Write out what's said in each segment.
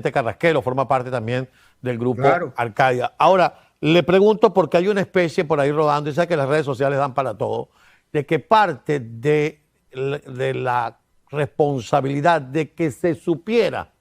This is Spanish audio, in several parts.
Carrasquero forma parte también del grupo Claro. Arcadia. Ahora, le pregunto porque hay una especie por ahí rodando, y sabe que las redes sociales dan para todo, de que parte de la responsabilidad de que se supiera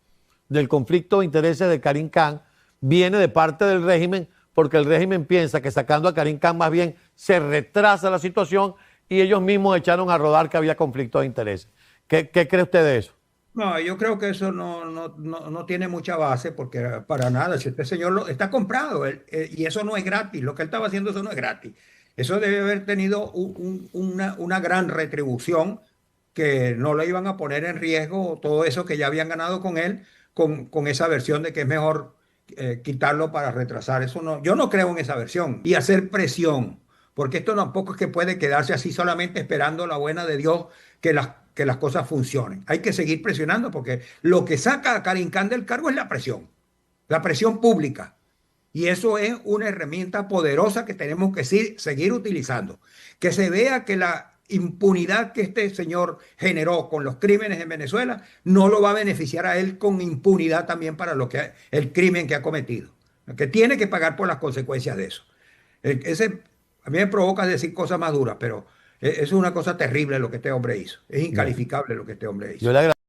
del conflicto de intereses de Karim Khan viene de parte del régimen, porque el régimen piensa que sacando a Karim Khan más bien se retrasa la situación y ellos mismos echaron a rodar que había conflicto de intereses. ¿Qué cree usted de eso? No, yo creo que eso no tiene mucha base porque para nada, si este señor está comprado y eso no es gratis, lo que él estaba haciendo eso no es gratis. Eso debe haber tenido una gran retribución que no le iban a poner en riesgo todo eso que ya habían ganado con él, con esa versión de que es mejor quitarlo para retrasar. Eso no, yo no creo en esa versión y hacer presión, porque esto tampoco es que puede quedarse así solamente esperando la buena de Dios que las cosas funcionen. Hay que seguir presionando porque lo que saca a Karim Khan del cargo es la presión pública. Y eso es una herramienta poderosa que tenemos que seguir utilizando. Que se vea que la impunidad que este señor generó con los crímenes en Venezuela no lo va a beneficiar a él con impunidad también para el crimen que ha cometido. Que tiene que pagar por las consecuencias de eso. Ese, a mí me provoca decir cosas más duras, pero es una cosa terrible lo que este hombre hizo. Es Bueno, incalificable lo que este hombre yo hizo. le agradezco.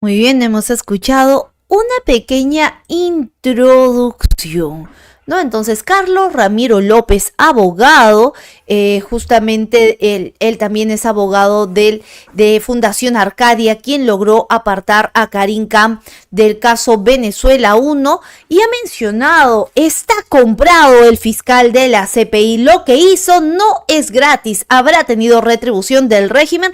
Muy bien, hemos escuchado una pequeña introducción, ¿no? Entonces, Carlos Ramiro López, abogado, justamente él también es abogado de Fundación Arcadia, quien logró apartar a Karim Khan del caso Venezuela 1 y ha mencionado, está comprado el fiscal de la CPI, lo que hizo no es gratis, habrá tenido retribución del régimen.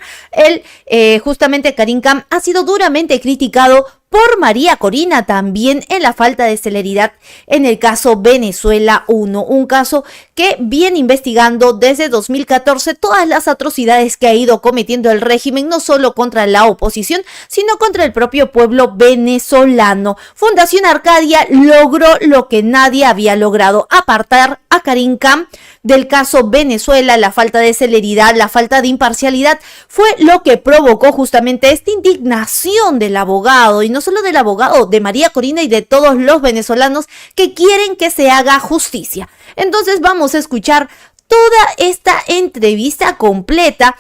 Justamente Karim Khan ha sido duramente criticado por María Corina también en la falta de celeridad en el caso Venezuela 1, un caso que viene investigando desde 2014 todas las atrocidades que ha ido cometiendo el régimen, no solo contra la oposición, sino contra el propio pueblo venezolano. Fundación Arcadia logró lo que nadie había logrado, apartar a Karim Khan del caso Venezuela. La falta de celeridad, la falta de imparcialidad fue lo que provocó justamente esta indignación del abogado, y no solo del abogado, de María Corina y de todos los venezolanos que quieren que se haga justicia. Entonces vamos a escuchar toda esta entrevista completa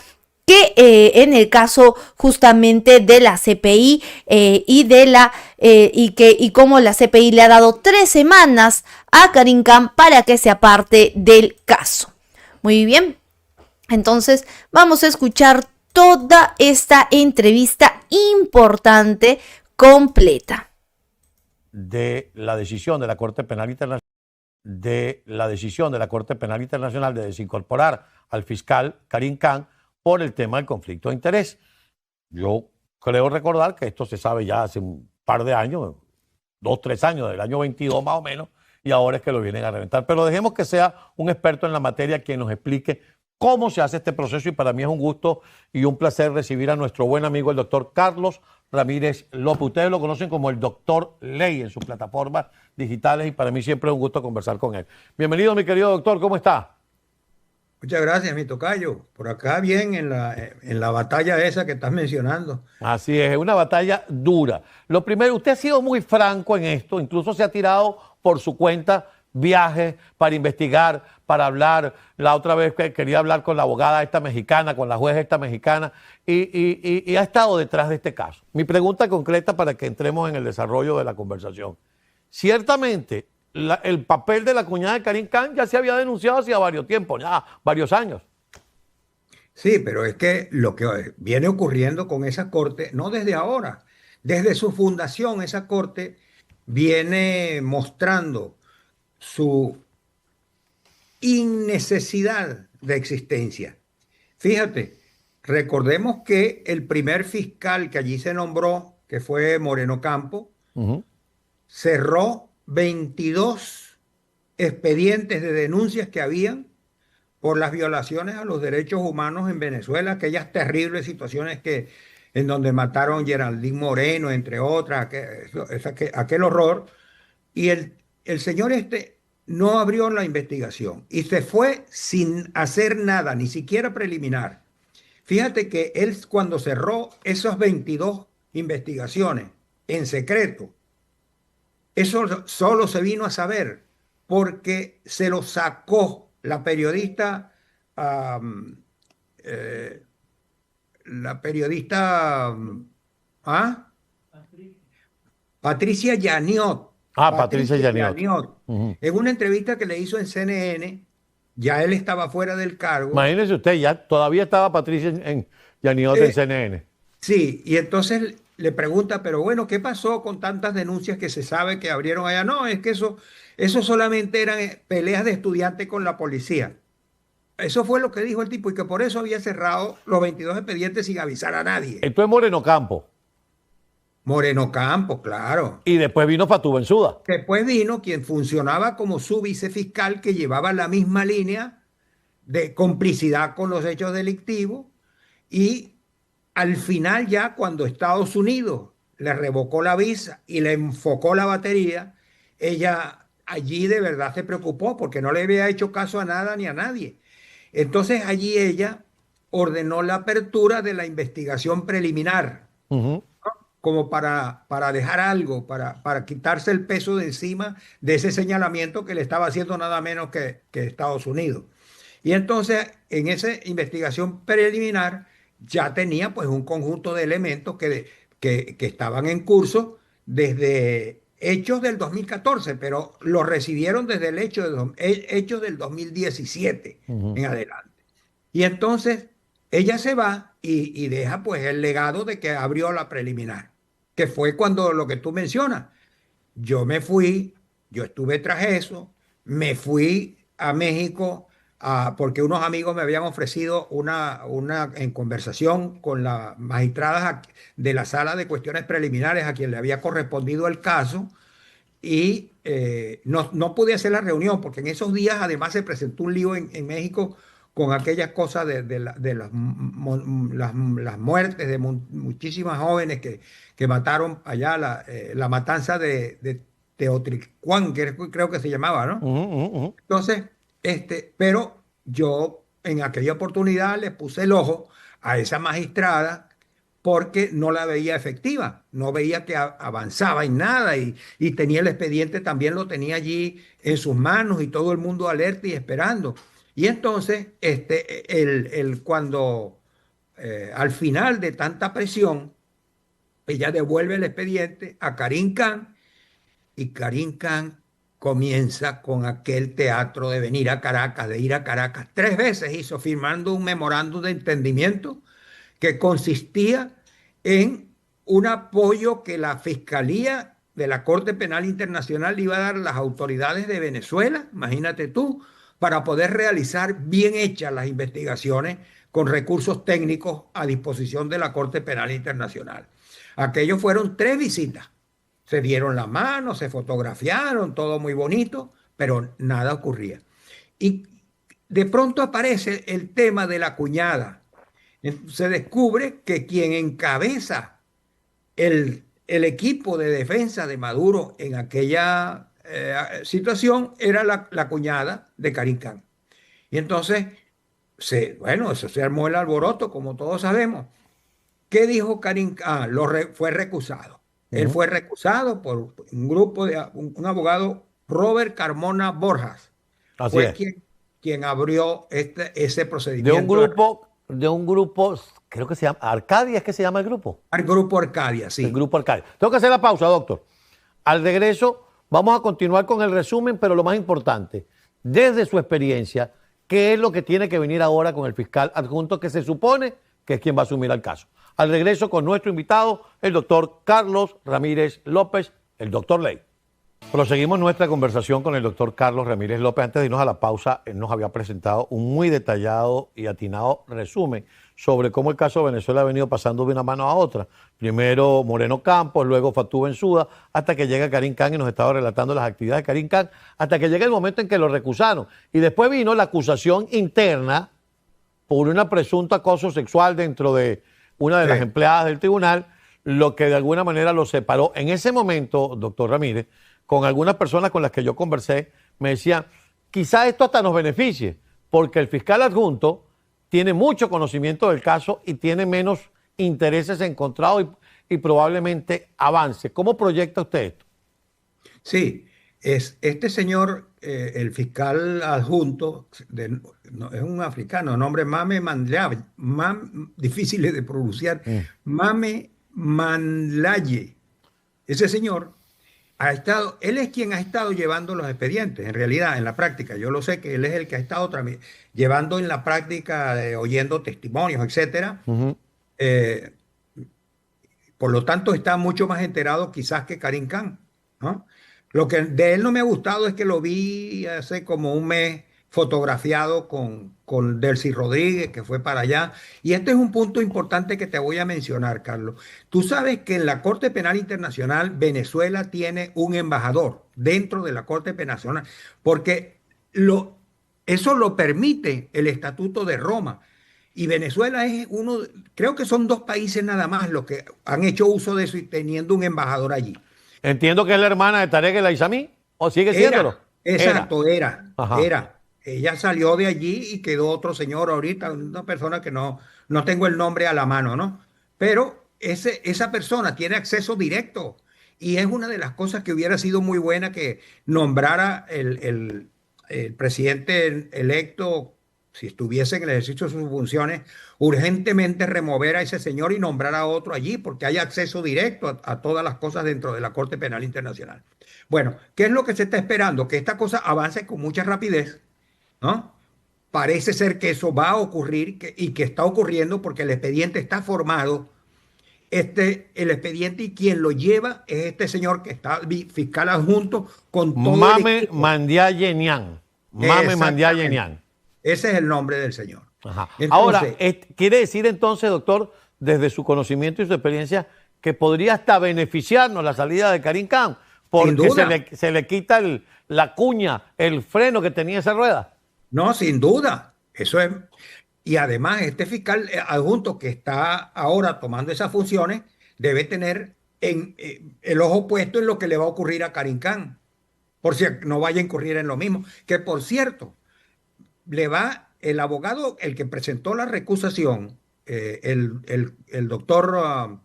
que en el caso justamente de la CPI y cómo la CPI le ha dado 3 semanas a Karim Khan para que se aparte del caso. Muy bien, entonces vamos a escuchar toda esta entrevista importante completa. De la decisión de la Corte Penal Internacional de desincorporar al fiscal Karim Khan por el tema del conflicto de interés. Yo creo recordar que esto se sabe ya hace un par de años, 2, 3 años, del año 22 más o menos, y ahora es que lo vienen a reventar. Pero dejemos que sea un experto en la materia quien nos explique cómo se hace este proceso, y para mí es un gusto y un placer recibir a nuestro buen amigo el doctor Carlos Ramírez López. Ustedes lo conocen como el doctor Ley en sus plataformas digitales y para mí siempre es un gusto conversar con él. Bienvenido, mi querido doctor, ¿cómo está? Muchas gracias, mi tocayo. Por acá bien en la batalla esa que estás mencionando. Así es una batalla dura. Lo primero, usted ha sido muy franco en esto, incluso se ha tirado por su cuenta viajes para investigar, para hablar. La otra vez que quería hablar con la abogada esta mexicana, con la jueza esta mexicana, y ha estado detrás de este caso. Mi pregunta concreta para que entremos en el desarrollo de la conversación. Ciertamente, el papel de la cuñada de Karim Khan ya se había denunciado hacía varios tiempos, ya varios años. Sí, pero es que lo que viene ocurriendo con esa corte, no desde ahora, desde su fundación, esa corte viene mostrando su innecesidad de existencia. Fíjate, recordemos que el primer fiscal que allí se nombró, que fue Moreno Campo, cerró 22 expedientes de denuncias que habían por las violaciones a los derechos humanos en Venezuela, aquellas terribles situaciones en donde mataron a Geraldine Moreno, entre otras, aquel horror. Y el señor este no abrió la investigación y se fue sin hacer nada, ni siquiera preliminar. Fíjate que él cuando cerró esas 22 investigaciones en secreto, Eso solo se vino a saber porque se lo sacó la periodista, am, eh, la periodista, ¿ah? Patricia Yaniot. Ah, Patricia Patricia Yaniot. Yaniot. Ujú. En una entrevista que le hizo en CNN, ya él estaba fuera del cargo. Imagínese usted, ya todavía estaba Patricia en Yaniot en Eh, CNN. Sí, y entonces le pregunta, pero bueno, ¿qué pasó con tantas denuncias que se sabe que abrieron allá? No, es que eso solamente eran peleas de estudiantes con la policía. Eso fue lo que dijo el tipo y que por eso había cerrado los 22 expedientes sin avisar a nadie. Esto es Moreno Campo. Moreno Campos, claro. Y después vino Fatú Bensúa. Después vino quien funcionaba como su vicefiscal que llevaba la misma línea de complicidad con los hechos delictivos y al final ya cuando Estados Unidos le revocó la visa y le enfocó la batería, ella allí de verdad se preocupó porque no le había hecho caso a nada ni a nadie. Entonces allí ella ordenó la apertura de la investigación preliminar Ujú. como para dejar algo, para quitarse el peso de encima de ese señalamiento que le estaba haciendo nada menos que Estados Unidos. Y entonces, en esa investigación preliminar, ya tenía pues un conjunto de elementos que estaban en curso desde hechos del 2014, pero lo recibieron desde el hechos del 2017 Ujú. en adelante. Y entonces ella se va y deja pues el legado de que abrió la preliminar, que fue cuando lo que tú mencionas. Yo me fui, yo estuve tras eso, me fui a México porque unos amigos me habían ofrecido en conversación con las magistradas de la sala de cuestiones preliminares a quien le había correspondido el caso y no pude hacer la reunión porque en esos días además se presentó un lío en México con aquellas cosas de las muertes de muchísimas jóvenes que mataron allá, la matanza de Teotihuacán, que creo que se llamaba, ¿no? Ujú, ujú, ujú. Entonces, pero yo en aquella oportunidad le puse el ojo a esa magistrada porque no la veía efectiva, no veía que avanzaba en nada y tenía el expediente, también lo tenía allí en sus manos y todo el mundo alerta y esperando. Y entonces, cuando al final de tanta presión, ella devuelve el expediente a Karim Khan y Karim Khan comienza con aquel teatro de venir a Caracas, de ir a Caracas. 3 veces hizo firmando un memorándum de entendimiento que consistía en un apoyo que la Fiscalía de la Corte Penal Internacional le iba a dar a las autoridades de Venezuela, imagínate tú, para poder realizar bien hechas las investigaciones con recursos técnicos a disposición de la Corte Penal Internacional. Aquellos fueron 3 visitas. Se dieron la mano, se fotografiaron, todo muy bonito, pero nada ocurría. Y de pronto aparece el tema de la cuñada. Se descubre que quien encabeza el equipo de defensa de Maduro en aquella situación era la cuñada de Karim Khan. Y entonces, bueno, eso se armó el alboroto, como todos sabemos. ¿Qué dijo Karim Khan? Fue recusado. Él Ujú. fue recusado por un grupo de un abogado, Robert Carmona Borjas. Así Fue es. quien abrió ese De un procedimiento grupo, creo que se llama Arcadia, es que se llama el grupo. al grupo Arcadia, El sí. grupo Arcadia. Tengo que hacer la pausa, doctor. Al regreso, vamos a continuar con el resumen, pero lo más importante, desde su experiencia, ¿qué es lo que tiene que venir ahora con el fiscal adjunto que se supone que es quien va a asumir el caso? Al regreso con nuestro invitado, el doctor Carlos Ramírez López, el doctor Ley. Proseguimos nuestra conversación con el doctor Carlos Ramírez López. Antes de irnos a la pausa, él nos había presentado un muy detallado y atinado resumen sobre cómo el caso de Venezuela ha venido pasando de una mano a otra. Primero Moreno Campos, luego Fatú Bensúa, hasta que llega Karim Khan y nos estaba relatando las actividades de Karim Khan, hasta que llega el momento en que lo recusaron. Y después vino la acusación interna por un presunto acoso sexual dentro de una de las Sí. empleadas del tribunal, lo que de alguna manera lo separó. En ese momento, doctor Ramírez, con algunas personas con las que yo conversé, me decían, quizá esto hasta nos beneficie, porque el fiscal adjunto tiene mucho conocimiento del caso y tiene menos intereses encontrados y probablemente avance. ¿Cómo proyecta usted esto? Sí, es este señor, el fiscal adjunto, es un africano, nombre Mame Mandlaye, difíciles de pronunciar, Mm. Mame Mandlaye. Ese señor ha estado, él es quien ha estado llevando los expedientes, en realidad, en la práctica. Yo lo sé que él es el que ha estado llevando en la práctica, oyendo testimonios, etcétera. Ujú. Eh, por lo tanto, está mucho más enterado quizás que Karim Khan, ¿no? Lo que de él no me ha gustado es que lo vi hace como un mes fotografiado con Delcy Rodríguez, que fue para allá. Y este es un punto importante que te voy a mencionar, Carlos. Tú sabes que en la Corte Penal Internacional Venezuela tiene un embajador dentro de la Corte Penal Internacional, porque eso lo permite el Estatuto de Roma. Y Venezuela es uno, creo que son dos países nada más los que han hecho uso de eso y teniendo un embajador allí. Entiendo que es la hermana de Tarek El Aissami, ¿o sigue siéndolo? Exacto, Ajá. era. Ella salió de allí y quedó otro señor ahorita, una persona que no tengo el nombre a la mano, ¿no? Pero esa persona tiene acceso directo y es una de las cosas que hubiera sido muy buena que nombrara el presidente electo, si estuviese en el ejercicio de sus funciones, urgentemente remover a ese señor y nombrar a otro allí, porque hay acceso directo a todas las cosas dentro de la Corte Penal Internacional. Bueno, ¿qué es lo que se está esperando? Que esta cosa avance con mucha rapidez, ¿no? Parece ser que eso va a ocurrir y que está ocurriendo porque el expediente está formado. El expediente y quien lo lleva es este señor que está fiscal adjunto con todo el Mame equipo. Mandiaye Niang. Mame Mandiaye Exactamente. Niang. Ese es el nombre del señor. Ajá. Ahora, Entonces, quiere decir entonces, doctor, desde su conocimiento y su experiencia, que podría hasta beneficiarnos la salida de Karim Khan, sin porque duda, se le quita la cuña, el freno que tenía esa rueda. no, sin duda. Eso es. Y además, este fiscal adjunto que está ahora tomando esas funciones debe tener el ojo puesto en lo que le va a ocurrir a Karim Khan, por si no vaya a incurrir en lo mismo. Que por cierto, el abogado, el que presentó la recusación, el doctor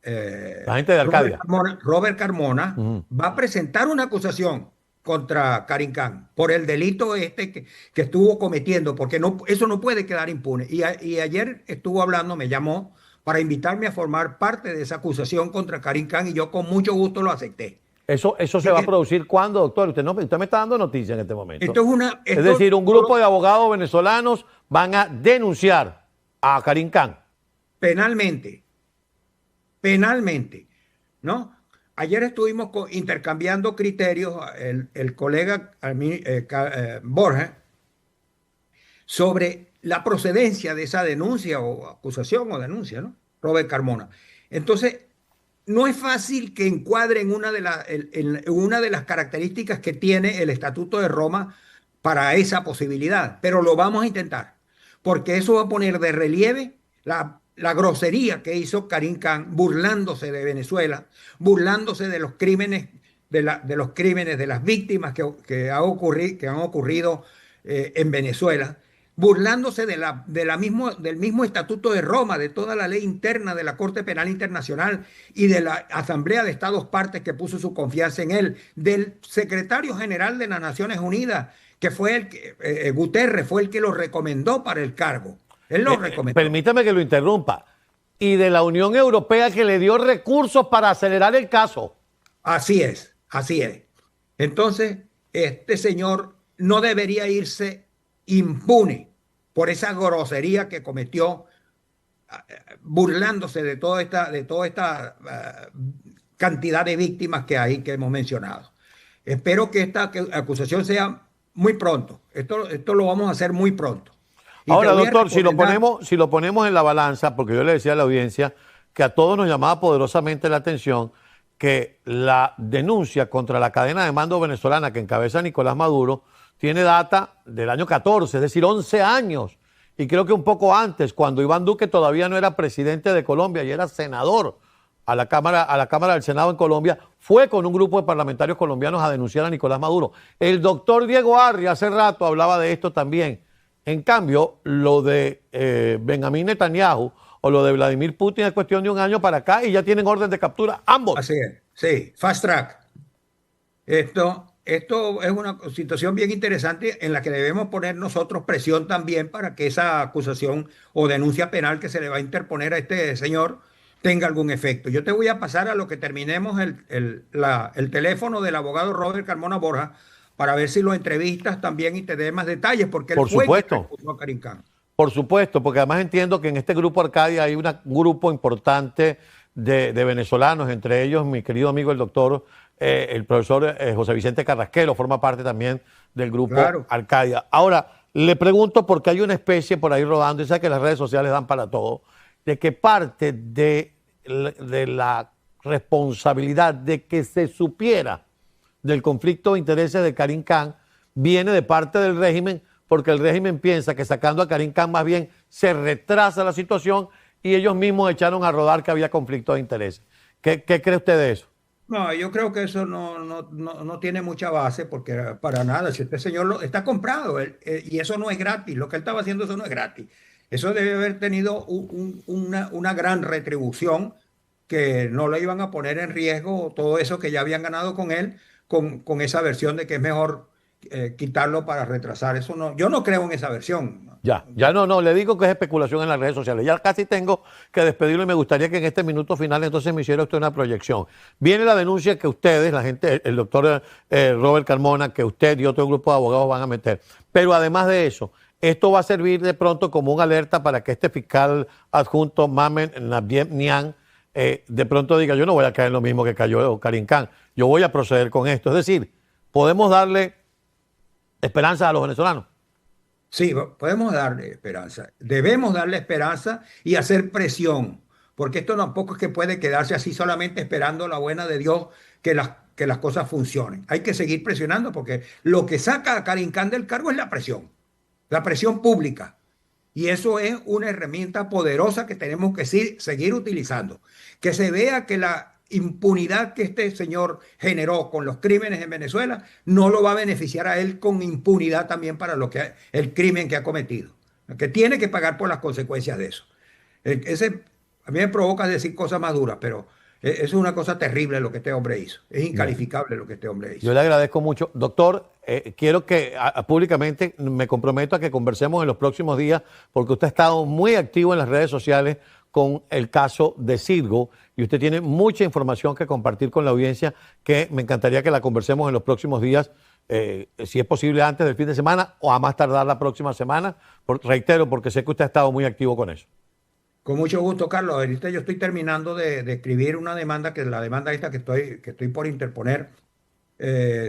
La gente de Arcadia. Robert Carmona, Ujú. va a presentar una acusación contra Karim Khan por el delito que estuvo cometiendo, porque eso no puede quedar impune. Y ayer estuvo hablando, me llamó para invitarme a formar parte de esa acusación contra Karim Khan y yo con mucho gusto lo acepté. Eso se Así va a que producir cuándo, doctor. Usted me está dando noticia en este momento. esto es una, Es esto decir, un grupo de abogados venezolanos van a denunciar a Karim Khan. penalmente, penalmente, ¿no? Ayer estuvimos intercambiando criterios, el colega Borja, sobre la procedencia de esa denuncia o acusación o denuncia, ¿no? Robert Carmona. Entonces, no es fácil que encuadre en una de las características que tiene el Estatuto de Roma para esa posibilidad, pero lo vamos a intentar, porque eso va a poner de relieve la grosería que hizo Karim Khan burlándose de Venezuela, burlándose de los crímenes, de los crímenes de las víctimas que han ocurrido en Venezuela, burlándose del mismo Estatuto de Roma, de toda la ley interna de la Corte Penal Internacional y de la Asamblea de Estados Partes que puso su confianza en él, del secretario general de las Naciones Unidas, que fue Guterres, fue el que lo recomendó para el cargo. Él lo recomendó. Permítame que lo interrumpa. Y de la Unión Europea que le dio recursos para acelerar el caso. Así es, así es. Entonces, este señor no debería irse impune por esa grosería que cometió burlándose de toda esta cantidad de víctimas que hay que hemos mencionado. Espero que esta acusación sea muy pronto. Esto lo vamos a hacer muy pronto. Y ahora, te voy a doctor, recomendar- si lo ponemos en la balanza, porque yo le decía a la audiencia que a todos nos llamaba poderosamente la atención que la denuncia contra la cadena de mando venezolana que encabeza Nicolás Maduro tiene data del año 14, es decir, 11 años. Y creo que un poco antes, cuando Iván Duque todavía no era presidente de Colombia y era senador a la Cámara del Senado en Colombia, fue con un grupo de parlamentarios colombianos a denunciar a Nicolás Maduro. El doctor Diego Arri hace rato hablaba de esto también. En cambio, lo de Benjamín Netanyahu o lo de Vladimir Putin es cuestión de un año para acá y ya tienen orden de captura ambos. Así es, sí, fast track. Esto es una situación bien interesante en la que debemos poner nosotros presión también para que esa acusación o denuncia penal que se le va a interponer a este señor tenga algún efecto. Yo te voy a pasar a lo que terminemos el teléfono del abogado Robert Carmona Borja para ver si lo entrevistas también y te dé más detalles, porque él Por fue quien supuesto. recurrió a Karim Khan. Por supuesto, porque además entiendo que en este grupo Arcadia hay un grupo importante de venezolanos, entre ellos mi querido amigo el doctor, el profesor José Vicente Carrasquelo, forma parte también del grupo Claro. Arcadia. Ahora, le pregunto porque hay una especie por ahí rodando, y sé que las redes sociales dan para todo, de que parte de la responsabilidad de que se supiera del conflicto de intereses de Karim Khan viene de parte del régimen, porque el régimen piensa que sacando a Karim Khan más bien se retrasa la situación y ellos mismos echaron a rodar que había conflicto de intereses. ¿Qué cree usted de eso? No, yo creo que eso no tiene mucha base porque para nada, si este señor está comprado y eso no es gratis, lo que él estaba haciendo eso no es gratis. Eso debe haber tenido una gran retribución que no lo iban a poner en riesgo todo eso que ya habían ganado con él, con esa versión de que es mejor quitarlo para retrasar. Eso no, yo no creo en esa versión. Ya no, le digo que es especulación en las redes sociales. Ya casi tengo que despedirlo y me gustaría que en este minuto final entonces me hiciera usted una proyección. Viene la denuncia que ustedes, la gente, el doctor Robert Carmona, que usted y otro grupo de abogados van a meter. Pero además de eso, esto va a servir de pronto como una alerta para que este fiscal adjunto, Mamen Niang, de pronto diga, yo no voy a caer en lo mismo que cayó Karim Khan, yo voy a proceder con esto. Es decir, podemos darle esperanza a los venezolanos. Sí, podemos darle esperanza. Debemos darle esperanza y hacer presión, porque esto tampoco es que puede quedarse así solamente esperando la buena de Dios que las cosas funcionen. Hay que seguir presionando porque lo que saca a Karim Khan del cargo es la presión pública. Y eso es una herramienta poderosa que tenemos que seguir utilizando. Que se vea que la impunidad que este señor generó con los crímenes en Venezuela no lo va a beneficiar a él con impunidad también para el crimen que ha cometido. Que tiene que pagar por las consecuencias de eso. A mí me provoca decir cosas más duras, pero eso es una cosa terrible lo que este hombre hizo. Es incalificable lo que este hombre hizo. Yo le agradezco mucho. Doctor, quiero que públicamente me comprometo a que conversemos en los próximos días porque usted ha estado muy activo en las redes sociales con el caso de Citgo y usted tiene mucha información que compartir con la audiencia que me encantaría que la conversemos en los próximos días, si es posible antes del fin de semana o a más tardar la próxima semana. Reitero, porque sé que usted ha estado muy activo con eso. Con mucho gusto, Carlos. Ahorita yo estoy terminando de escribir una demanda, que es la demanda esta que estoy por interponer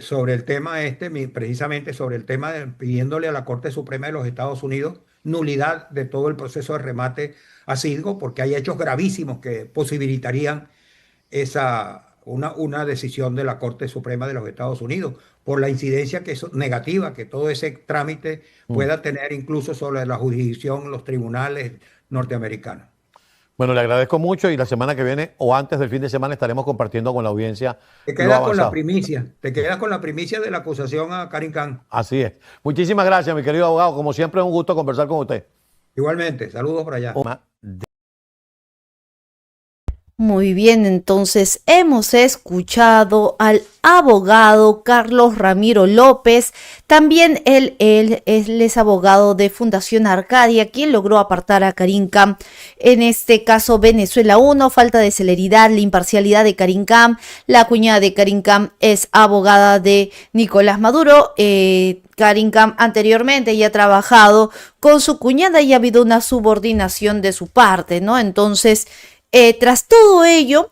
sobre el tema precisamente sobre el tema pidiéndole a la Corte Suprema de los Estados Unidos nulidad de todo el proceso de remate a Citgo, porque hay hechos gravísimos que posibilitarían una decisión de la Corte Suprema de los Estados Unidos por la incidencia negativa que todo ese trámite pueda tener incluso sobre la jurisdicción, los tribunales norteamericanos. Bueno, le agradezco mucho y la semana que viene o antes del fin de semana estaremos compartiendo con la audiencia. Te quedas con la primicia, de la acusación a Karim Khan. Así es. Muchísimas gracias, mi querido abogado. Como siempre, es un gusto conversar con usted. Igualmente, saludos por allá. Muy bien, entonces hemos escuchado al abogado Carlos Ramiro López. También él es abogado de Fundación Arcadia, quien logró apartar a Karim Khan. En este caso, Venezuela 1, falta de celeridad, la imparcialidad de Karim Khan. La cuñada de Karim Khan es abogada de Nicolás Maduro. Karim Khan anteriormente ya ha trabajado con su cuñada y ha habido una subordinación de su parte, ¿no? Entonces, tras todo ello,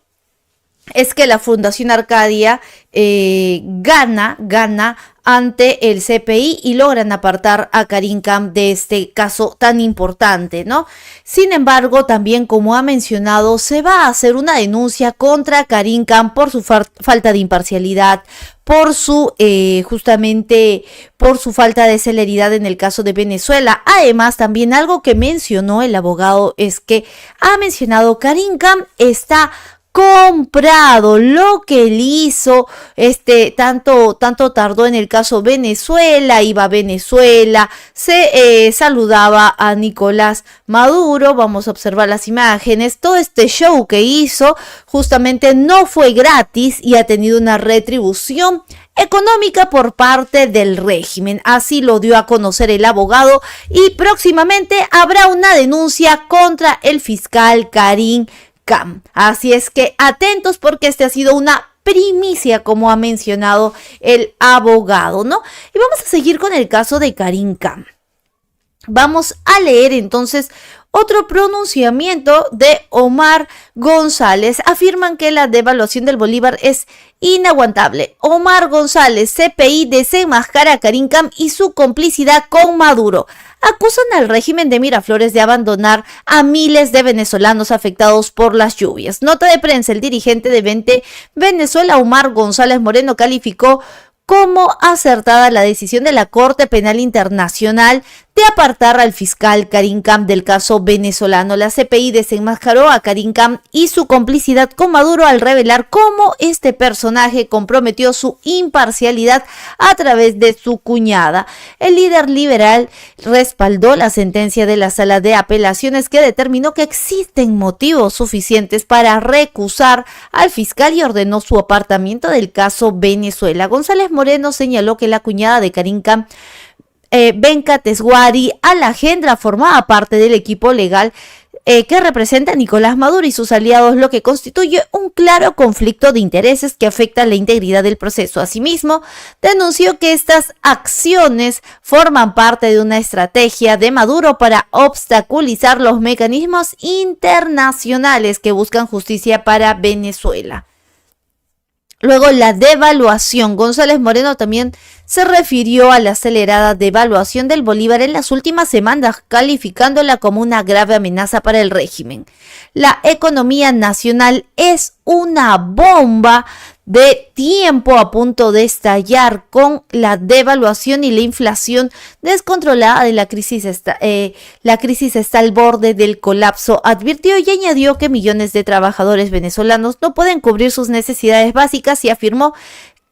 es que la Fundación Arcadia gana ante el CPI y logran apartar a Karim Khan de este caso tan importante, ¿no? Sin embargo, también, como ha mencionado, se va a hacer una denuncia contra Karim Khan por su falta de imparcialidad, por su justamente por su falta de celeridad en el caso de Venezuela. Además, también algo que mencionó el abogado es que ha mencionado Karim Khan está comprado. Lo que él hizo, tanto tardó en el caso Venezuela, iba a Venezuela, se saludaba a Nicolás Maduro. Vamos a observar las imágenes. Todo este show que hizo justamente no fue gratis y ha tenido una retribución económica por parte del régimen. Así lo dio a conocer el abogado, y próximamente habrá una denuncia contra el fiscal Karim Khan. Así es que atentos, porque ha sido una primicia, como ha mencionado el abogado, ¿no? Y vamos a seguir con el caso de Karim Khan. Vamos a leer entonces otro pronunciamiento de Omar González. Afirman que la devaluación del bolívar es inaguantable. Omar González, CPI desenmascara a Karim Khan y su complicidad con Maduro. Acusan al régimen de Miraflores de abandonar a miles de venezolanos afectados por las lluvias. Nota de prensa: el dirigente de 20 Venezuela, Omar González Moreno, calificó como acertada la decisión de la Corte Penal Internacional de apartar al fiscal Karim Khan del caso venezolano. La CPI desenmascaró a Karim Khan y su complicidad con Maduro al revelar cómo este personaje comprometió su imparcialidad a través de su cuñada. El líder liberal respaldó la sentencia de la Sala de Apelaciones, que determinó que existen motivos suficientes para recusar al fiscal y ordenó su apartamiento del caso Venezuela. González Moreno señaló que la cuñada de Karim Khan, Benka Teswari Alagendra, formaba parte del equipo legal que representa a Nicolás Maduro y sus aliados, lo que constituye un claro conflicto de intereses que afecta la integridad del proceso. Asimismo, denunció que estas acciones forman parte de una estrategia de Maduro para obstaculizar los mecanismos internacionales que buscan justicia para Venezuela. Luego, la devaluación. González Moreno también se refirió a la acelerada devaluación del bolívar en las últimas semanas, calificándola como una grave amenaza para el régimen. La economía nacional es una bomba de tiempo a punto de estallar con la devaluación y la inflación descontrolada de la crisis está al borde del colapso, advirtió, y añadió que millones de trabajadores venezolanos no pueden cubrir sus necesidades básicas, y afirmó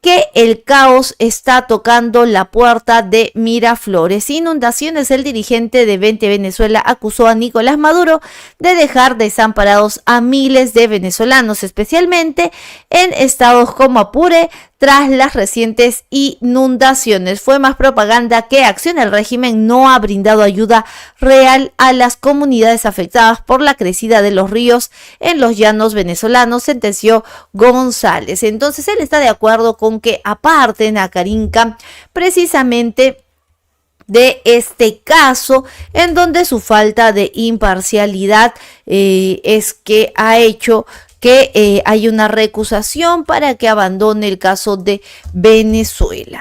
que el caos está tocando la puerta de Miraflores. Inundaciones. El dirigente de 20 Venezuela acusó a Nicolás Maduro de dejar desamparados a miles de venezolanos, especialmente en estados como Apure, tras las recientes inundaciones. Fue más propaganda que acción. El régimen no ha brindado ayuda real a las comunidades afectadas por la crecida de los ríos en los llanos venezolanos, sentenció González. Entonces él está de acuerdo con que aparten a Karim Khan precisamente de este caso, en donde su falta de imparcialidad es que ha hecho que hay una recusación para que abandone el caso de Venezuela.